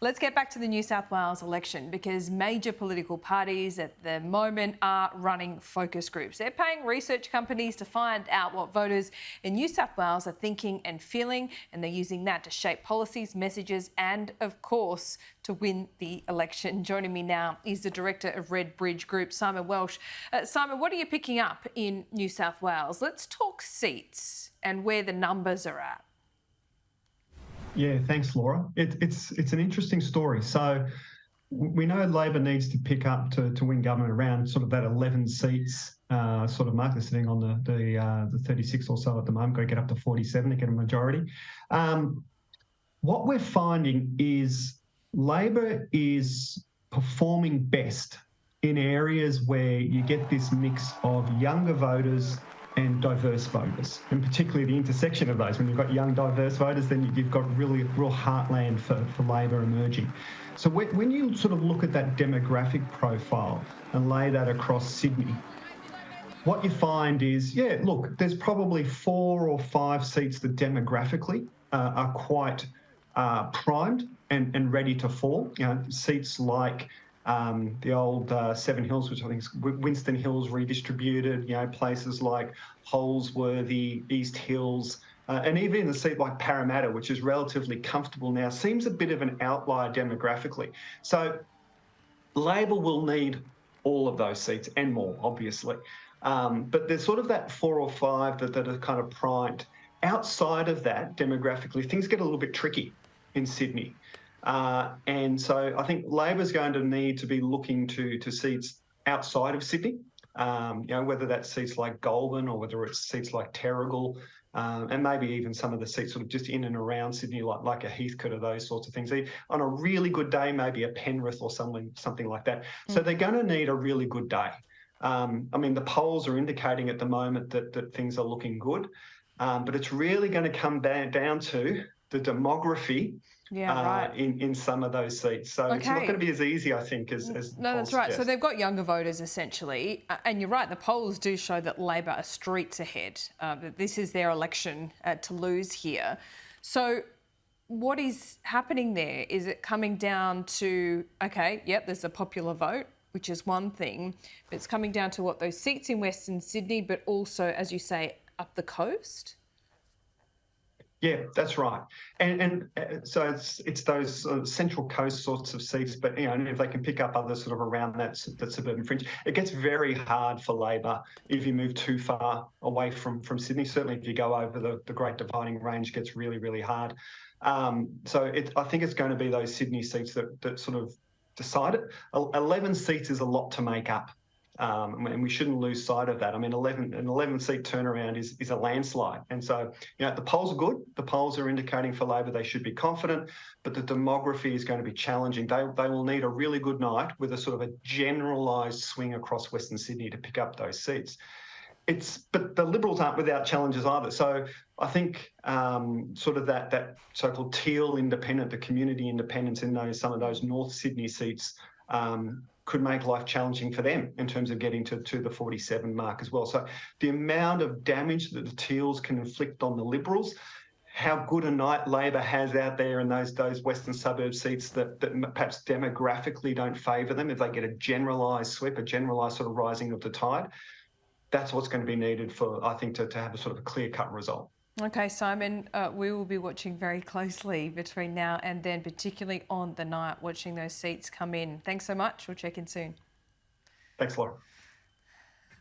Let's get back to the New South Wales election, because major political parties at the moment are running focus groups. They're paying research companies to find out what voters in New South Wales are thinking and feeling, and they're using that to shape policies, messages and, of course, to win the election. Joining me now is the Director of Redbridge Group, Simon Welsh. Simon, what are you picking up in New South Wales? Let's talk seats and where the numbers are at. Yeah, thanks, Laura. It's an interesting story. So we know Labor needs to pick up to win government around sort of that 11 seats sort of mark. They're sitting on the 36 or so at the moment. Got to get up to 47 to get a majority. What we're finding is Labor is performing best in areas where you get this mix of younger voters and diverse voters, and particularly the intersection of those. When you've got young, diverse voters, then you've got really real heartland for Labor emerging. So when you sort of look at that demographic profile and lay that across Sydney, what you find is, yeah, look, there's probably 4 or 5 seats that demographically are quite primed and ready to fall. You know, seats like the old Seven Hills, which I think is Winston Hills redistributed, you know, places like Holsworthy, East Hills, and even a seat like Parramatta, which is relatively comfortable now, seems a bit of an outlier demographically. So Labor will need all of those seats and more, obviously. But there's sort of that 4 or 5 that are kind of primed. Outside of that, demographically, things get a little bit tricky in Sydney. And so I think Labor's going to need to be looking to seats outside of Sydney, you know, whether that's seats like Goulburn or whether it's seats like Terrigal, and maybe even some of the seats sort of just in and around Sydney, like a Heathcote or those sorts of things. On a really good day, maybe a Penrith or something like that. So they're going to need a really good day. I mean, the polls are indicating at the moment that things are looking good, but it's really going to come down to the demography in some of those seats. So it's not going to be as easy, I think, as No, that's right. So they've got younger voters, essentially. And you're right, the polls do show that Labor are streets ahead, that this is their election to lose here. So what is happening there? Is it coming down to, OK, yep, there's a popular vote, which is one thing, but it's coming down to what, those seats in Western Sydney, but also, as you say, up the coast? Yeah, that's right. And so it's those central coast sorts of seats, but, you know, and if they can pick up others sort of around that suburban fringe, it gets very hard for Labor if you move too far away from Sydney. Certainly if you go over the Great Dividing Range, it gets really, really hard. So I think it's going to be those Sydney seats that sort of decide it. 11 seats is a lot to make up. And we shouldn't lose sight of that. I mean, an 11-seat turnaround is a landslide. And so, you know, the polls are good. The polls are indicating for Labor they should be confident, but the demography is going to be challenging. They will need a really good night with a sort of a generalised swing across Western Sydney to pick up those seats. But the Liberals aren't without challenges either. So I think sort of that so-called teal independent, the community independents in some of those North Sydney seats could make life challenging for them in terms of getting to the 47 mark as well. So the amount of damage that the Teals can inflict on the Liberals, how good a night Labor has out there in those western suburb seats that perhaps demographically don't favour them, if they get a generalised sweep, a generalised sort of rising of the tide, that's what's going to be needed for, I think, to have a sort of a clear-cut result. OK, Simon, we will be watching very closely between now and then, particularly on the night, watching those seats come in. Thanks so much. We'll check in soon. Thanks, Laura.